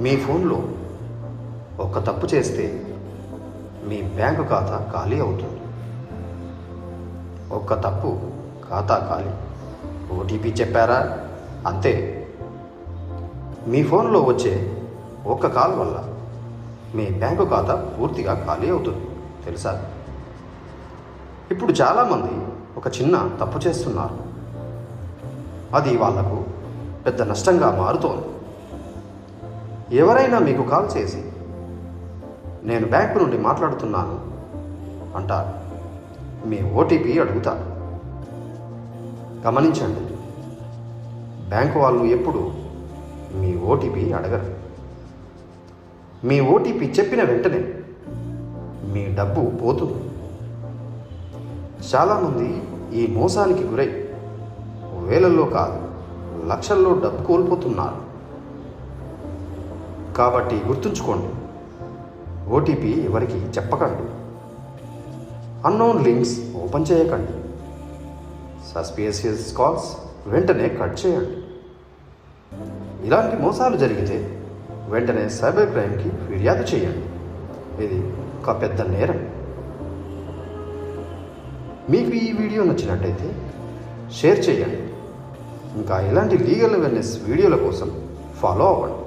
మీ ఫోన్లో ఒక తప్పు చేస్తే మీ బ్యాంకు ఖాతా ఖాళీ అవుతుంది. ఒక్క తప్పు ఖాతా ఖాళీ. ఓటీపీ చెప్పారా, అంతే. మీ ఫోన్లో వచ్చే ఒక్క కాల్ వల్ల మీ బ్యాంకు ఖాతా పూర్తిగా ఖాళీ అవుతుంది, తెలుసా? ఇప్పుడు చాలామంది ఒక చిన్న తప్పు చేస్తున్నారు. అది వాళ్లకు పెద్ద నష్టంగా మారుతోంది. ఎవరైనా మీకు కాల్ చేసి నేను బ్యాంకు నుండి మాట్లాడుతున్నాను అంటారు. మీ ఓటీపీ అడుగుతారు. గమనించండి, బ్యాంకు వాళ్ళు ఎప్పుడు మీ ఓటీపీ అడగరు. మీ ఓటీపీ చెప్పిన వెంటనే మీ డబ్బు పోతుంది. చాలామంది ఈ మోసానికి గురై వేలల్లో కాదు లక్షల్లో డబ్బు కోల్పోతున్నారు. కాబట్టి గుర్తుంచుకోండి, ఓటీపీ ఎవరికి చెప్పకండి. అన్నోన్ లింక్స్ ఓపెన్ చేయకండి. సస్పిషియస్ కాల్స్ వెంటనే కట్ చేయండి. ఇలాంటి మోసాలు జరిగితే వెంటనే సైబర్ క్రైమ్కి ఫిర్యాదు చేయండి. ఇది ఒక పెద్ద నేరం. మీకు ఈ వీడియో నచ్చినట్టయితే షేర్ చేయండి. ఇంకా ఇలాంటి లీగల్ అవేర్నెస్ వీడియోల కోసం ఫాలో అవ్వండి.